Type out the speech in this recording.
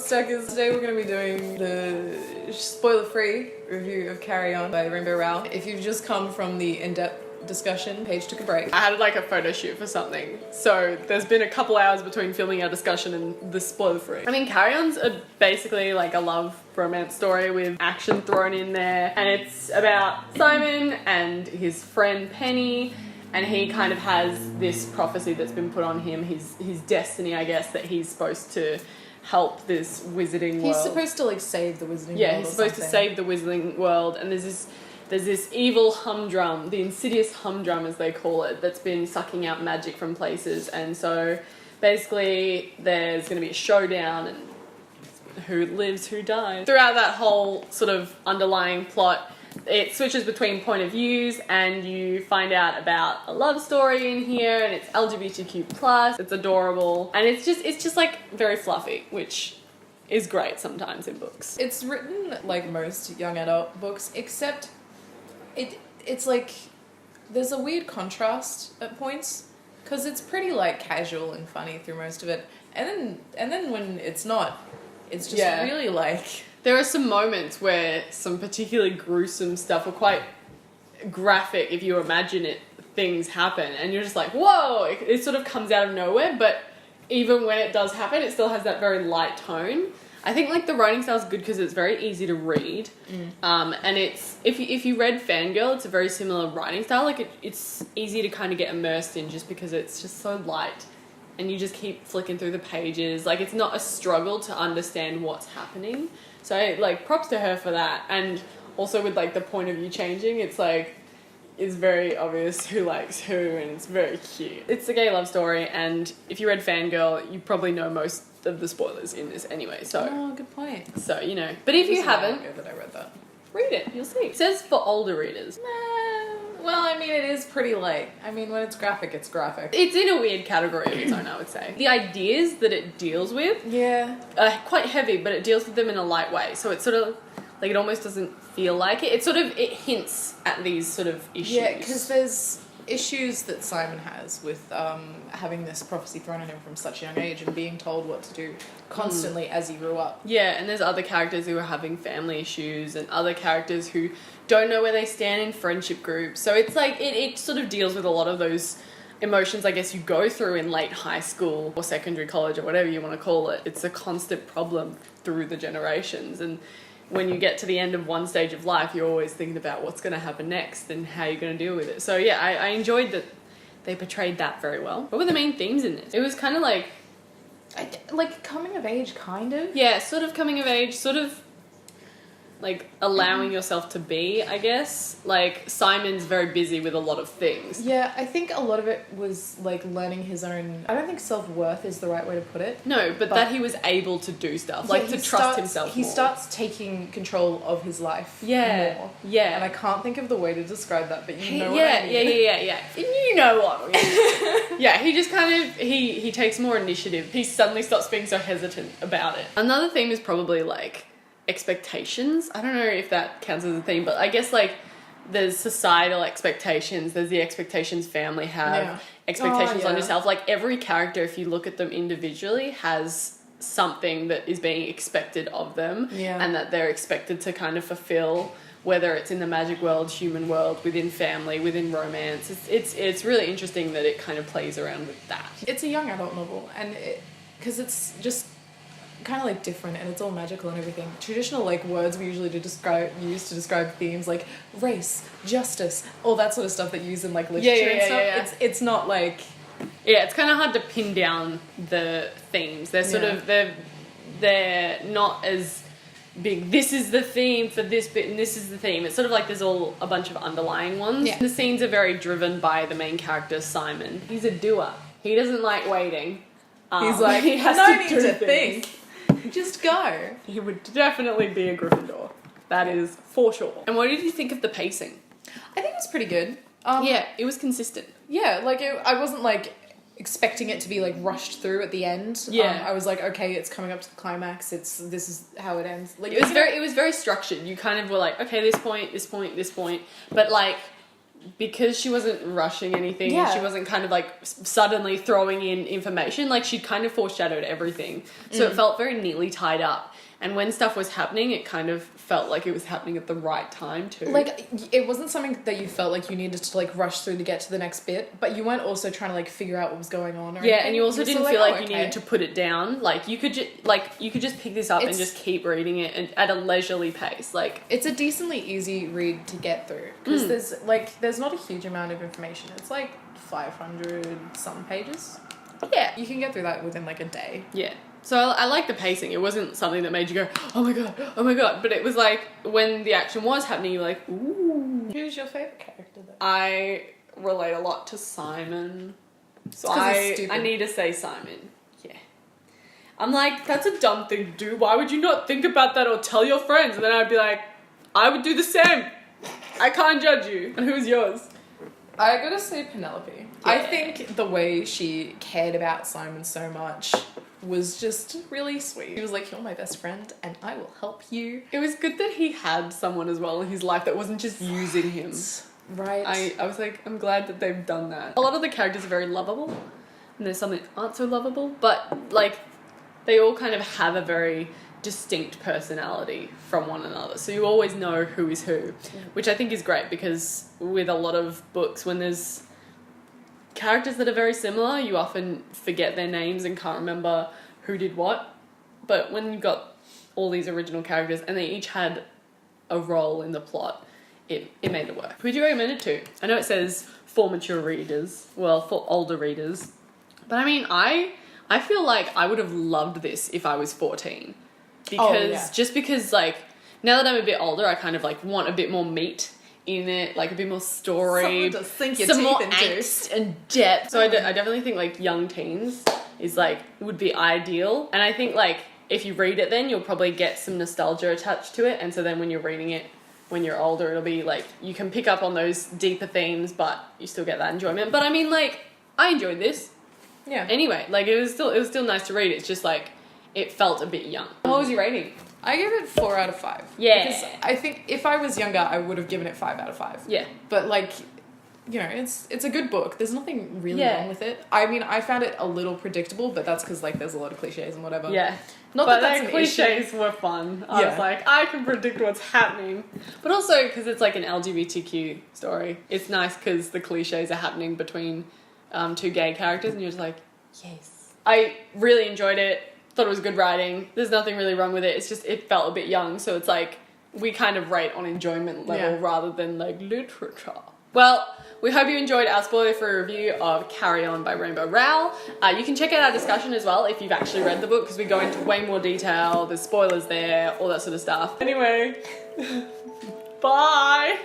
Bookstackers. Today we're going to be doing the spoiler-free review of Carry On by Rainbow Rowell. If you've just come from the in-depth discussion, Paige took a break. I had like a photo shoot for something, so there's been a couple hours between filming our discussion and the spoiler-free. I mean, Carry On's basically like a love romance story with action thrown in there, and it's about Simon and his friend Penny. And he kind of has this prophecy that's been put on him, his destiny, I guess, that he's supposed to help this wizarding world. He's supposed to like save the wizarding world. Yeah, he's supposed to save the wizarding world, and there's this evil humdrum, the insidious humdrum as they call it, that's been sucking out magic from places. And so basically there's going to be a showdown and who lives, who dies. Throughout that whole sort of underlying plot, it switches between point of views, and you find out about a love story in here, and it's LGBTQ+, it's adorable, and it's just like very fluffy, which is great sometimes in books. It's written like most young adult books, except it's like there's a weird contrast at points, because it's pretty like casual and funny through most of it, and then when it's not, it's just really like... There are some moments where some particularly gruesome stuff, or quite graphic, if you imagine it, things happen, and you're just like, whoa! It sort of comes out of nowhere, but even when it does happen, it still has that very light tone. I think like the writing style is good because it's very easy to read, and it's if you read Fangirl, it's a very similar writing style. Like it's easy to kind of get immersed in just because it's just so light. And you just keep flicking through the pages. Like, it's not a struggle to understand what's happening. So, like, props to her for that. And also with, like, the point of view changing, it's, like, it's very obvious who likes who, and it's very cute. It's a gay love story, and if you read Fangirl, you probably know most of the spoilers in this anyway, so... Oh, good point. So, you know. But if you haven't... That I read that. Read it, you'll see. It says for older readers. Well, I mean, it is pretty light. I mean, when it's graphic, it's graphic. It's in a weird category of its own, I would say. The ideas that it deals with are quite heavy, but it deals with them in a light way. So it's sort of, like, it almost doesn't feel like it. It hints at these sort of issues. Yeah, because there's issues that Simon has with having this prophecy thrown at him from such a young age and being told what to do constantly as he grew up. Yeah, and there's other characters who are having family issues, and other characters who don't know where they stand in friendship groups. So it's like, it sort of deals with a lot of those emotions, I guess, you go through in late high school or secondary college or whatever you want to call it. It's a constant problem through the generations, and when you get to the end of one stage of life, you're always thinking about what's going to happen next and how you're going to deal with it. So yeah, I enjoyed that they portrayed that very well. What were the main themes in this? It was kind of like... like coming of age, kind of? Yeah, sort of coming of age, sort of like allowing yourself to be, I guess. Like, Simon's very busy with a lot of things. Yeah, I think a lot of it was like learning his own... I don't think self-worth is the right way to put it. No, but that he was able to do stuff, like to trust himself He more. Starts taking control of his life more. Yeah. And I can't think of the way to describe that, but you know what yeah, I mean. Yeah. You know what I mean. Yeah, he just kind of, he takes more initiative. He suddenly stops being so hesitant about it. Another theme is probably like expectations. I don't know if that counts as a theme, but I guess like there's societal expectations, there's the expectations family have, expectations on yourself. Like every character, if you look at them individually, has something that is being expected of them, and that they're expected to kind of fulfill, whether it's in the magic world, human world, within family, within romance. It's really interesting that it kind of plays around with that. It's a young adult novel, and because it's just kind of like different, and it's all magical and everything. Traditional like words we usually use to describe themes like race, justice, all that sort of stuff that you use in like literature and stuff. It's not like... Yeah, it's kind of hard to pin down the themes. They're sort of, they're not as big, this is the theme for this bit and this is the theme. It's sort of like there's all a bunch of underlying ones. Yeah. The scenes are very driven by the main character, Simon. He's a doer. He doesn't like waiting. He's like, he has no to need do to things. think. Just go. He would definitely be a Gryffindor. That is for sure. And what did you think of the pacing? I think it was pretty good. Yeah, it was consistent. Yeah, like I wasn't like expecting it to be like rushed through at the end. Yeah. I was like, okay, it's coming up to the climax. This is how it ends. Like it was very structured. You kind of were like, okay, this point, this point, this point. But like because she wasn't rushing anything, Yeah. she wasn't kind of like suddenly throwing in information, like she'd kind of foreshadowed everything. So it felt very neatly tied up. And when stuff was happening, it kind of felt like it was happening at the right time too. Like, it wasn't something that you felt like you needed to, like, rush through to get to the next bit, but you weren't also trying to, like, figure out what was going on or yeah, anything. and you also were didn't still feel like "Oh, you okay." needed to put it down. Like you could just pick this up and It's- just keep reading it and at a leisurely pace. Like It's a decently easy read to get through, because there's not a huge amount of information. It's, like, 500-something pages. yeah, You can get through that within, like, a day. yeah. So I like the pacing. It wasn't something that made you go, oh my god. But it was like when the action was happening, you're like, ooh. Who's your favourite character, though? I relate a lot to Simon. So 'cause he's stupid. I need to say Simon. Yeah. I'm like, that's a dumb thing to do. Why would you not think about that or tell your friends? And then I'd be like, I would do the same. I can't judge you. And who's yours? I gotta say Penelope. I Yeah. think the way she cared about Simon so much was just really sweet. He was like, you're my best friend and I will help you. It was good that he had someone as well in his life that wasn't just using him. Right. I was like, I'm glad that they've done that. A lot of the characters are very lovable, and there's some that aren't so lovable, but like they all kind of have a very distinct personality from one another. So you always know who is who, which I think is great because with a lot of books, when there's characters that are very similar, you often forget their names and can't remember who did what. But when you've got all these original characters and they each had a role in the plot, it made it work. Who'd you recommend it to? I know it says for mature readers, well, for older readers. But I mean, I feel like I would have loved this if I was 14. Because, just because, like, now that I'm a bit older, I kind of, like, want a bit more meat in it, like, a bit more story. Something to sink your some teeth more into. angst and depth. So I definitely think, like, young teens is, like, would be ideal. And I think, like, if you read it then, you'll probably get some nostalgia attached to it. And so then when you're reading it, when you're older, it'll be, like, you can pick up on those deeper themes, but you still get that enjoyment. But, I mean, like, I enjoyed this. Yeah. Anyway, like, it was still nice to read. It's just, like, it felt a bit young. What was your rating? I gave it 4 out of 5. Yeah. Because I think if I was younger, I would have given it 5 out of 5. Yeah. But, like, you know, it's a good book. There's nothing really Yeah. wrong with it. I mean, I found it a little predictable, but that's because, like, there's a lot of cliches and whatever. Yeah. Not But that that's their an cliches issue. were fun. I was Yeah. like, I can predict what's happening. But also, because it's like an LGBTQ story, it's nice because the cliches are happening between two gay characters, and you're just like, yes. I really enjoyed it. Thought it was good writing. There's nothing really wrong with it. It's just, it felt a bit young, so it's like, we kind of rate on enjoyment level rather than like literature. Well, we hope you enjoyed our spoiler-free review of Carry On by Rainbow Rowell. You can check out our discussion as well if you've actually read the book, because we go into way more detail, there's spoilers there, all that sort of stuff. Anyway, bye!